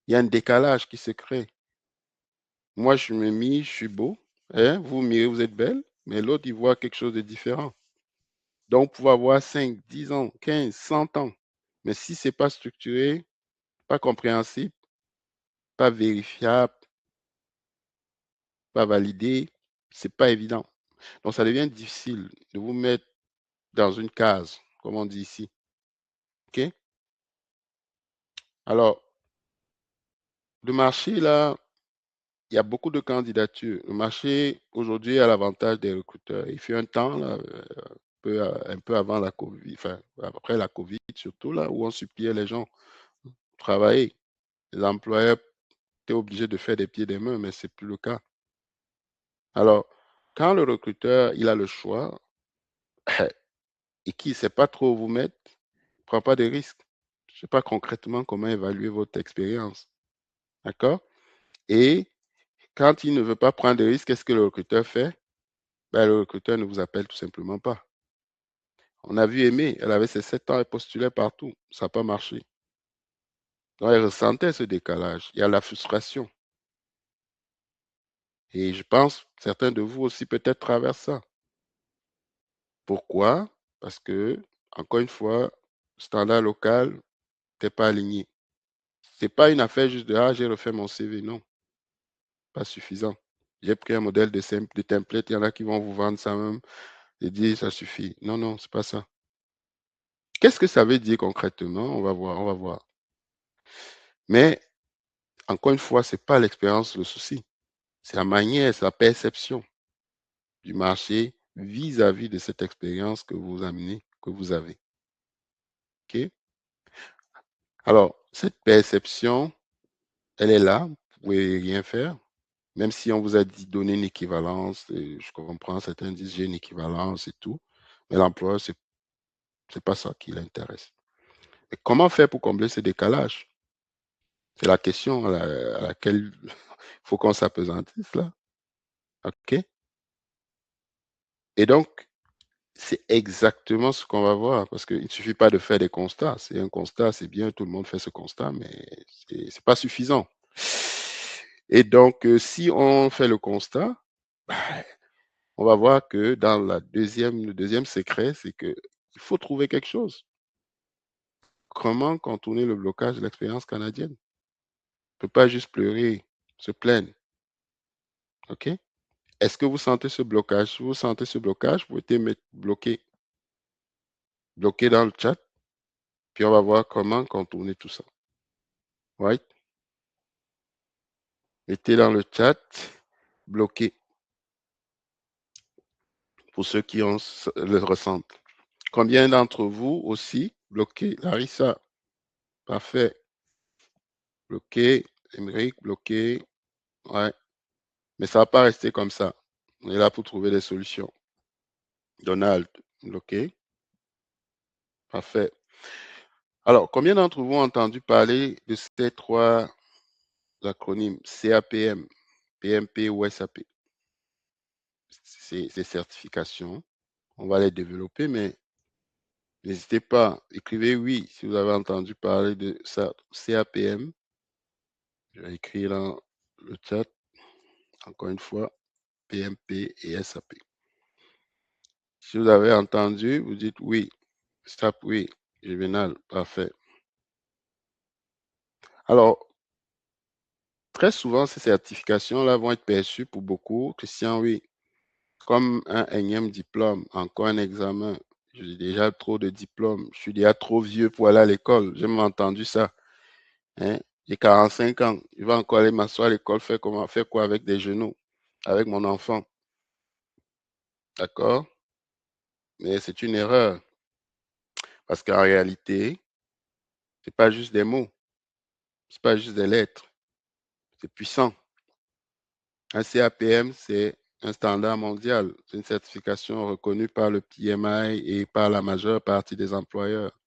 Il y a un décalage qui se crée. Moi, je me mire, je suis beau. Hein? Vous mirez, vous êtes belle. Mais l'autre, il voit quelque chose de différent. Donc, vous pouvez avoir 5, 10 ans, 15, 100 ans. Mais si ce n'est pas structuré, pas compréhensible, pas vérifiable, pas validé, ce n'est pas évident. Donc, ça devient difficile de vous mettre dans une case, comme on dit ici. OK? Alors, le marché, là, il y a beaucoup de candidatures. Le marché, aujourd'hui, a l'avantage des recruteurs. Il fait un temps, là, un peu avant la COVID, enfin, après la COVID, surtout, là, où on suppliait les gens de travailler. Les employeurs étaient obligés de faire des pieds et des mains, mais ce n'est plus le cas. Alors, quand le recruteur, il a le choix et qu'il ne sait pas trop où vous mettre, ne prend pas de risques. Je ne sais pas concrètement comment évaluer votre expérience. D'accord? Et quand il ne veut pas prendre de risques, qu'est-ce que le recruteur fait? Ben, le recruteur ne vous appelle tout simplement pas. On a vu Aimée, elle avait ses 7 ans, elle postulait partout. Ça n'a pas marché. Donc, elle ressentait ce décalage. Il y a la frustration. Et je pense, certains de vous aussi peut-être traversent ça. Pourquoi? Parce que, encore une fois, le standard local n'est pas aligné. Ce n'est pas une affaire juste de ah, j'ai refait mon CV. Non, pas suffisant. J'ai pris un modèle de template, il y en a qui vont vous vendre ça même et dire ça suffit. Non, non, c'est pas ça. Qu'est-ce que ça veut dire concrètement? On va voir, on va voir. Mais encore une fois, ce n'est pas l'expérience le souci. C'est la manière, c'est la perception du marché vis-à-vis de cette expérience que vous amenez, que vous avez. OK? Alors, cette perception, elle est là, vous ne pouvez rien faire. Même si on vous a dit donner une équivalence, je comprends, certains disent j'ai une équivalence et tout, mais l'employeur, ce n'est pas ça qui l'intéresse. Et comment faire pour combler ce décalage? C'est la question à laquelle il faut qu'on s'apesantisse là. OK? Et donc, c'est exactement ce qu'on va voir, parce qu'il ne suffit pas de faire des constats. C'est un constat, c'est bien, tout le monde fait ce constat, mais ce n'est pas suffisant. Et donc, si on fait le constat, bah, on va voir que dans le deuxième secret, c'est qu'il faut trouver quelque chose. Comment contourner le blocage de l'expérience canadienne? On ne peut pas juste pleurer, se plaindre. OK? Est-ce que vous sentez ce blocage? Si vous sentez ce blocage, vous pouvez mettre bloqué dans le chat, puis on va voir comment contourner tout ça. Right? Mettez dans le chat bloqué pour ceux qui le ressentent. Combien d'entre vous aussi bloqué? Larissa, parfait. Bloqué. Émeric, bloqué. Ouais. Mais ça ne va pas rester comme ça. On est là pour trouver des solutions. Donald, bloqué. Parfait. Alors, combien d'entre vous ont entendu parler de ces 3 acronymes CAPM, PMP ou SAP? Ces certifications, on va les développer, mais n'hésitez pas, écrivez oui si vous avez entendu parler de ça, CAPM. Je vais écrire dans le chat, encore une fois, PMP et SAP. Si vous avez entendu, vous dites oui. SAP, oui. Juvenal, parfait. Alors, très souvent, ces certifications-là vont être perçues pour beaucoup, Christian, oui, comme un énième diplôme, encore un examen. J'ai déjà trop de diplômes, je suis déjà trop vieux pour aller à l'école. J'ai même entendu ça. Hein? J'ai 45 ans, je vais encore aller m'asseoir à l'école, faire quoi avec des genoux, avec mon enfant. D'accord? Mais c'est une erreur, parce qu'en réalité, ce n'est pas juste des mots, ce n'est pas juste des lettres, c'est puissant. Un CAPM, c'est un standard mondial, c'est une certification reconnue par le PMI et par la majeure partie des employeurs.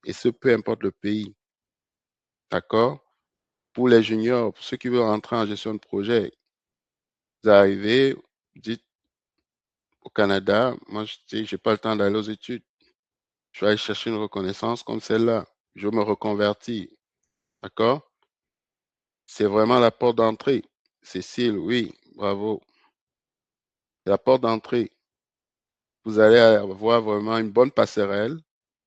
Et ce, peu importe le pays. D'accord? Pour les juniors, pour ceux qui veulent rentrer en gestion de projet, vous arrivez, vous dites au Canada, moi je n'ai pas le temps d'aller aux études. Je vais aller chercher une reconnaissance comme celle-là. Je veux me reconvertir. D'accord? C'est vraiment la porte d'entrée. Cécile, oui, bravo. La porte d'entrée. Vous allez avoir vraiment une bonne passerelle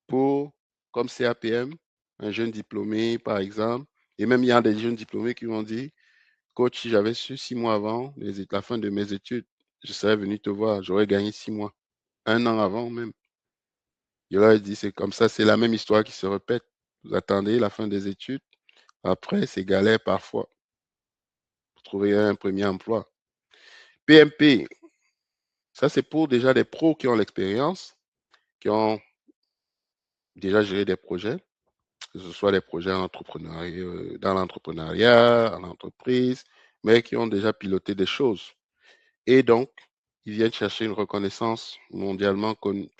pour, comme CAPM, un jeune diplômé, par exemple. Et même, il y a des jeunes diplômés qui m'ont dit, coach, si j'avais su 6 mois avant la fin de mes études, je serais venu te voir, j'aurais gagné 6 mois. Un an avant même. Je leur ai dit, c'est comme ça, c'est la même histoire qui se répète. Vous attendez la fin des études, après, c'est galère parfois pour trouver un premier emploi. PMP, ça c'est pour déjà des pros qui ont l'expérience, qui ont déjà géré des projets, que ce soit des projets dans l'entrepreneuriat, en entreprise, mais qui ont déjà piloté des choses. Et donc, ils viennent chercher une reconnaissance mondialement connue.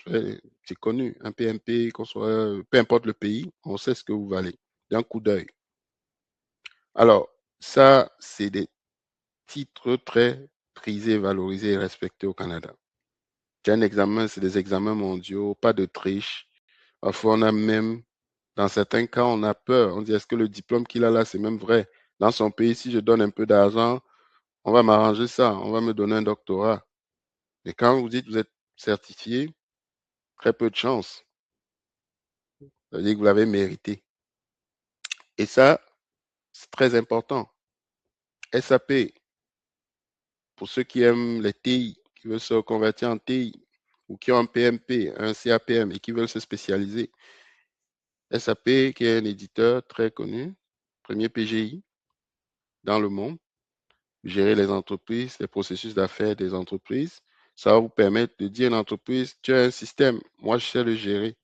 C'est connu, un PMP, peu importe le pays, on sait ce que vous valez, d'un coup d'œil. Alors, ça, c'est des titres très prisés, valorisés et respectés au Canada. C'est un examen, c'est des examens mondiaux, pas de triche. Parfois, on a même, dans certains cas, on a peur. On dit, est-ce que le diplôme qu'il a là, c'est même vrai? Dans son pays, si je donne un peu d'argent, on va m'arranger ça, on va me donner un doctorat. Mais quand vous dites que vous êtes certifié, très peu de chance. Ça veut dire que vous l'avez mérité. Et ça, c'est très important. SAP, pour ceux qui aiment les TI, qui veulent se reconvertir en TI, ou qui ont un PMP, un CAPM et qui veulent se spécialiser. SAP, qui est un éditeur très connu, premier PGI dans le monde, gérer les entreprises, les processus d'affaires des entreprises. Ça va vous permettre de dire à une entreprise, tu as un système, moi je sais le gérer.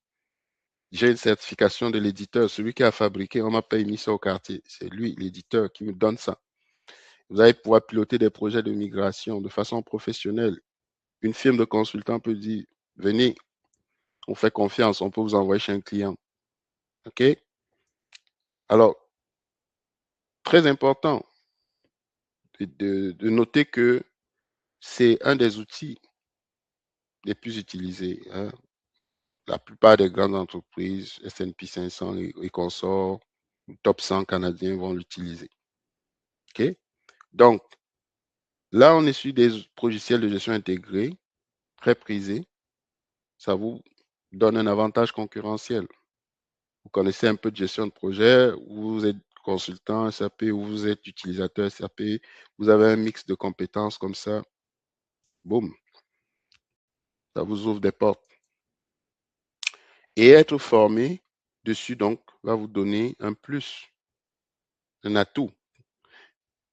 J'ai une certification de l'éditeur, celui qui a fabriqué, on m'a pas mis ça au quartier. C'est lui, l'éditeur, qui me donne ça. Vous allez pouvoir piloter des projets de migration de façon professionnelle. Une firme de consultants peut dire, venez, on fait confiance, on peut vous envoyer chez un client. OK? Alors, très important de noter que c'est un des outils les plus utilisés. Hein. La plupart des grandes entreprises, S&P 500 et consorts, top 100 canadiens vont l'utiliser. OK? Donc, là, on est sur des logiciels de gestion intégrés, très prisés. Ça vous donne un avantage concurrentiel. Vous connaissez un peu de gestion de projet, vous êtes consultant SAP ou vous êtes utilisateur SAP, vous avez un mix de compétences comme ça, boum, ça vous ouvre des portes. Et être formé dessus, donc, va vous donner un plus, un atout.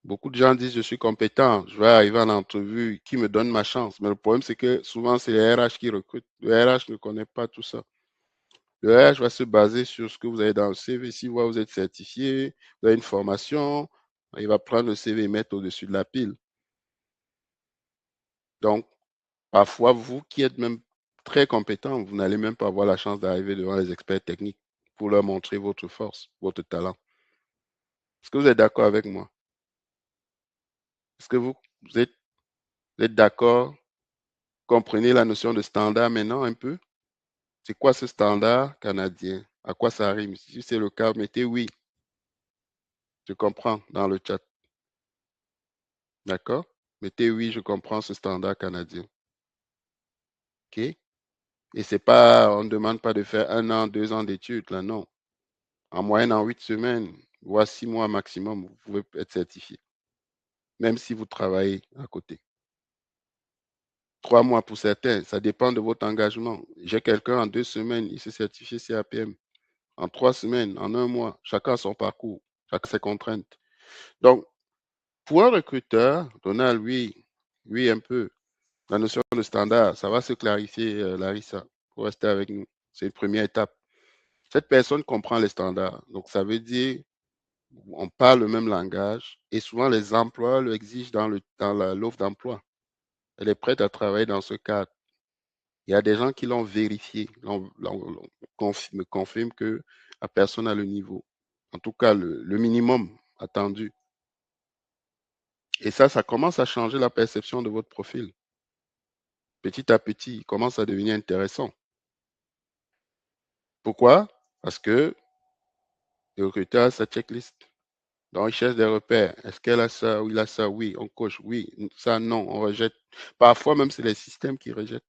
Beaucoup de gens disent, je suis compétent, je vais arriver en entrevue, qui me donne ma chance. Mais le problème, c'est que souvent, c'est les RH qui recrutent. Le RH ne connaît pas tout ça. Le RH va se baser sur ce que vous avez dans le CV. Si vous êtes certifié, vous avez une formation, il va prendre le CV et mettre au-dessus de la pile. Donc, parfois, vous qui êtes même très compétent, vous n'allez même pas avoir la chance d'arriver devant les experts techniques pour leur montrer votre force, votre talent. Est-ce que vous êtes d'accord avec moi? Est-ce que vous êtes d'accord? Comprenez la notion de standard maintenant un peu? C'est quoi ce standard canadien? À quoi ça rime? Si c'est le cas, mettez oui. Je comprends dans le chat. D'accord? Mettez oui, je comprends ce standard canadien. OK? Et c'est pas, on ne demande pas de faire 1 an, 2 ans d'études, là, non. En moyenne, en 8 semaines, voire 6 mois maximum, vous pouvez être certifié. Même si vous travaillez à côté. 3 mois pour certains, ça dépend de votre engagement. J'ai quelqu'un en 2 semaines, il s'est certifié CAPM. En 3 semaines, en un mois, chacun a son parcours, chacun ses contraintes. Donc, pour un recruteur, Donald, oui, un peu. La notion de standard, ça va se clarifier, Larissa, pour rester avec nous. C'est une première étape. Cette personne comprend les standards. Donc, ça veut dire on parle le même langage et souvent les emplois le exigent dans l'offre d'emploi. Elle est prête à travailler dans ce cadre. Il y a des gens qui l'ont vérifié, me confirment que la personne a le niveau. En tout cas, le minimum attendu. Et ça commence à changer la perception de votre profil. Petit à petit, il commence à devenir intéressant. Pourquoi? Parce que le recruteur a sa checklist. Donc, il cherche des repères. Est-ce qu'elle a ça ou il a ça? Oui, on coche. Oui, ça, non, on rejette. Parfois, même, c'est les systèmes qui rejettent.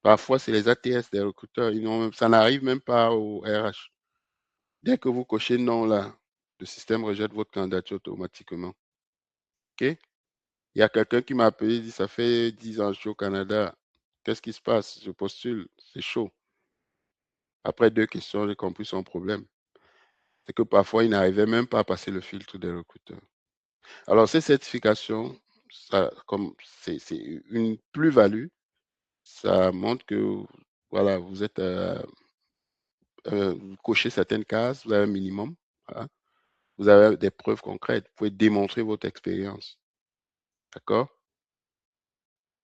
Parfois, c'est les ATS des recruteurs. Ça n'arrive même pas au RH. Dès que vous cochez non là, le système rejette votre candidature automatiquement. OK? Il y a quelqu'un qui m'a appelé, il dit, ça fait 10 ans que je suis au Canada. Qu'est-ce qui se passe? Je postule, c'est chaud. Après 2 questions, j'ai compris son problème. C'est que parfois, il n'arrivait même pas à passer le filtre des recruteurs. Alors, ces certifications, c'est une plus-value. Ça montre que voilà, vous êtes vous cochez certaines cases, vous avez un minimum. Voilà. Vous avez des preuves concrètes. Vous pouvez démontrer votre expérience. D'accord?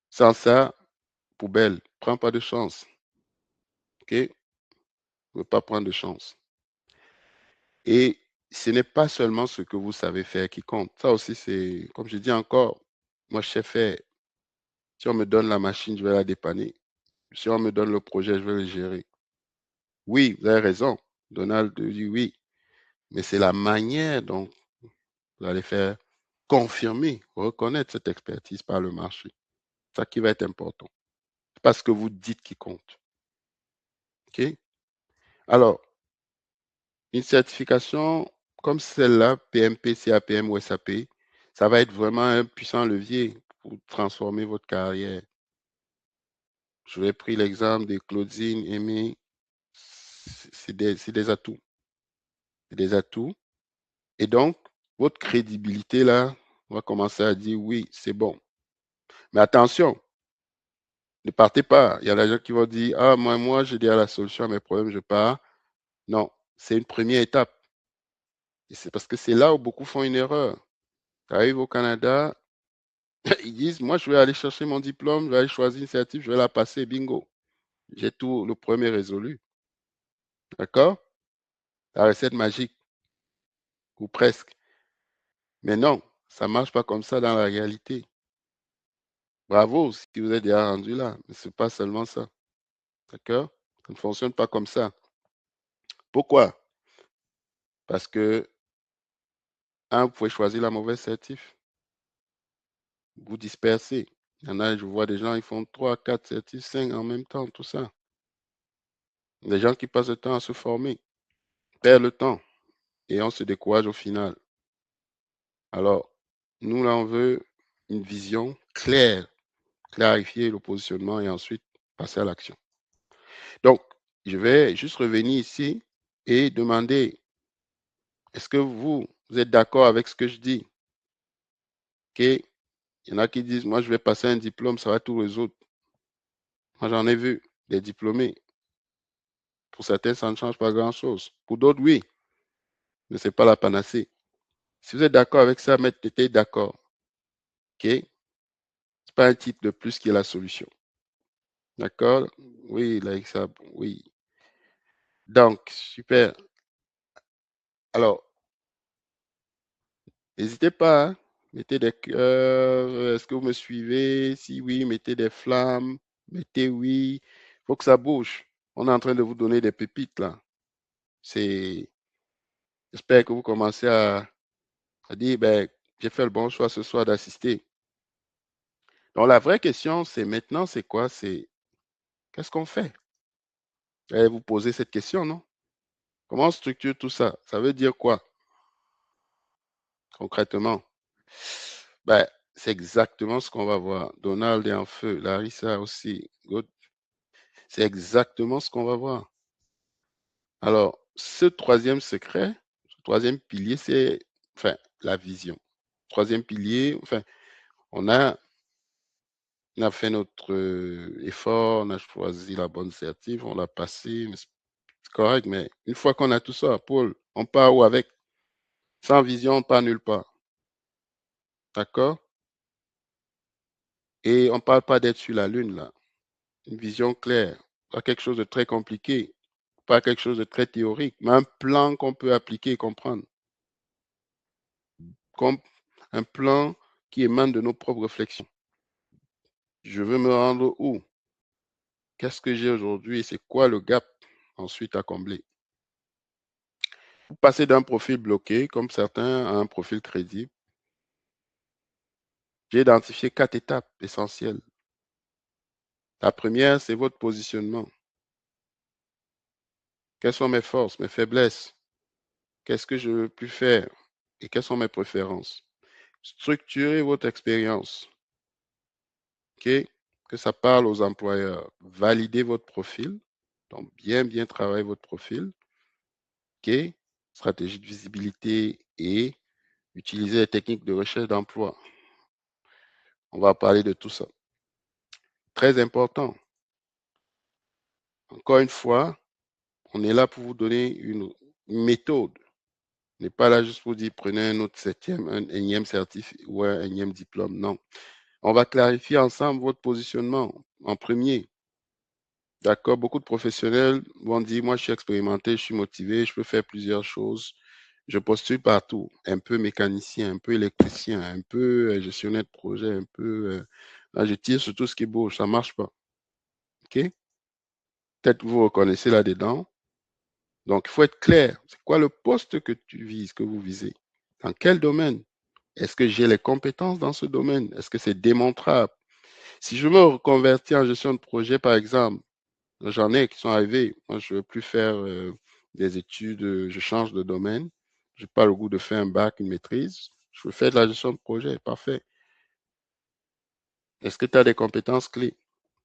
Sans ça, poubelle, prends pas de chance. OK? Ne veux pas prendre de chance. Et ce n'est pas seulement ce que vous savez faire qui compte. Ça aussi, c'est, comme je dis encore, moi, je sais faire. Si on me donne la machine, je vais la dépanner. Si on me donne le projet, je vais le gérer. Oui, vous avez raison. Donald dit oui. Mais c'est la manière dont vous allez faire confirmer, reconnaître cette expertise par le marché. C'est ça qui va être important. C'est pas ce que vous dites qui compte. OK? Alors, une certification comme celle-là, PMP, CAPM ou SAP, ça va être vraiment un puissant levier pour transformer votre carrière. Je vais pris l'exemple de Claudine, Aimé, c'est des atouts. C'est des atouts. Et donc, votre crédibilité, là, on va commencer à dire oui, c'est bon. Mais attention, ne partez pas. Il y a des gens qui vont dire, ah, moi, j'ai déjà la solution à mes problèmes, je pars. Non, c'est une première étape. Et c'est parce que c'est là où beaucoup font une erreur. Tu arrives au Canada, ils disent, moi, je vais aller chercher mon diplôme, je vais aller choisir une certif, je vais la passer, bingo. J'ai tout le premier résolu. D'accord? La recette magique, ou presque. Mais non, ça ne marche pas comme ça dans la réalité. Bravo si vous êtes déjà rendu là, mais ce n'est pas seulement ça. D'accord? Ça ne fonctionne pas comme ça. Pourquoi? Parce que, un, vous pouvez choisir la mauvaise certif. Vous dispersez. Il y en a, je vois des gens, ils font 3, 4 certifs, 5 en même temps, tout ça. Des gens qui passent le temps à se former, perdent le temps et on se décourage au final. Alors, nous, là, on veut une vision claire, clarifier le positionnement et ensuite passer à l'action. Donc, je vais juste revenir ici et demander, est-ce que vous êtes d'accord avec ce que je dis? OK? Il y en a qui disent, moi, je vais passer un diplôme, ça va tout résoudre. Moi, j'en ai vu des diplômés. Pour certains, ça ne change pas grand-chose. Pour d'autres, oui, mais ce n'est pas la panacée. Si vous êtes d'accord avec ça, mettez d'accord. OK? Ce n'est pas un titre de plus qui est la solution. D'accord? Oui, like ça, oui. Donc, super. Alors, n'hésitez pas, hein. Mettez des cœurs. Est-ce que vous me suivez? Si oui, mettez des flammes. Mettez oui. Il faut que ça bouge. On est en train de vous donner des pépites là. J'espère que vous commencez à dire, ben, j'ai fait le bon choix ce soir d'assister. Donc, la vraie question, c'est maintenant, c'est quoi? C'est qu'est-ce qu'on fait? Vous allez vous poser cette question, non? Comment on structure tout ça? Ça veut dire quoi concrètement? Ben, c'est exactement ce qu'on va voir. Donald est en feu, Larissa aussi. Good. C'est exactement ce qu'on va voir. Alors, ce troisième secret, ce troisième pilier, c'est enfin, la vision. Troisième pilier, enfin, on a, on a fait notre effort, on a choisi la bonne certif, on l'a passé, mais c'est correct, mais une fois qu'on a tout ça, Paul, on part où avec? Sans vision, on part nulle part. D'accord? Et on ne parle pas d'être sur la Lune, là. Une vision claire, pas quelque chose de très compliqué, pas quelque chose de très théorique, mais un plan qu'on peut appliquer et comprendre. Comme un plan qui émane de nos propres réflexions. Je veux me rendre où? Qu'est-ce que j'ai aujourd'hui et c'est quoi le gap ensuite à combler? Vous passez d'un profil bloqué, comme certains, à un profil crédible. J'ai identifié 4 étapes essentielles. La première, c'est votre positionnement. Quelles sont mes forces, mes faiblesses? Qu'est-ce que je veux plus faire? Et quelles sont mes préférences? Structurez votre expérience. OK? Que ça parle aux employeurs. Validez votre profil. Donc, bien travailler votre profil. OK? Stratégie de visibilité et utiliser les techniques de recherche d'emploi. On va parler de tout ça. Très important. Encore une fois, on est là pour vous donner une méthode. On n'est pas là juste pour dire prenez un autre septième, un énième certif ou un énième diplôme. Non. On va clarifier ensemble votre positionnement en premier. D'accord? Beaucoup de professionnels vont dire, moi je suis expérimenté, je suis motivé, je peux faire plusieurs choses. Je postule partout, un peu mécanicien, un peu électricien, un peu gestionnaire de projet, un peu... là, je tire sur tout ce qui bouge, ça ne marche pas. OK? Peut-être que vous reconnaissez là-dedans. Donc, il faut être clair. C'est quoi le poste que tu vises, que vous visez? Dans quel domaine? Est-ce que j'ai les compétences dans ce domaine? Est-ce que c'est démontrable? Si je me reconvertis en gestion de projet, par exemple, j'en ai qui sont arrivés. Moi, je ne veux plus faire des études, je change de domaine. Je n'ai pas le goût de faire un bac, une maîtrise. Je veux faire de la gestion de projet. Parfait. Est-ce que tu as des compétences clés?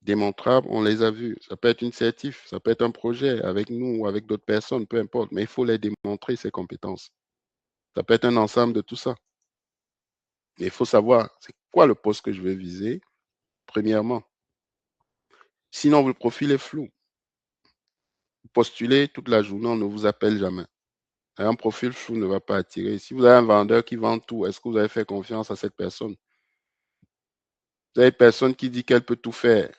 Démontrables, on les a vues. Ça peut être une certif, ça peut être un projet avec nous ou avec d'autres personnes, peu importe. Mais il faut les démontrer, ces compétences. Ça peut être un ensemble de tout ça. Mais il faut savoir, c'est quoi le poste que je veux viser, premièrement. Sinon, le profil est flou. Postulez toute la journée, on ne vous appelle jamais. Un profil flou ne va pas attirer. Si vous avez un vendeur qui vend tout, est-ce que vous avez fait confiance à cette personne? Vous avez une personne qui dit qu'elle peut tout faire.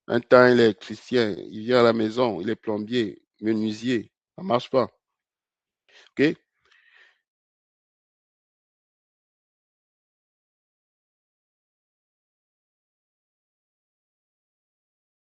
Un temps, il est électricien, il vient à la maison, il est plombier, menuisier. Ça ne marche pas. OK?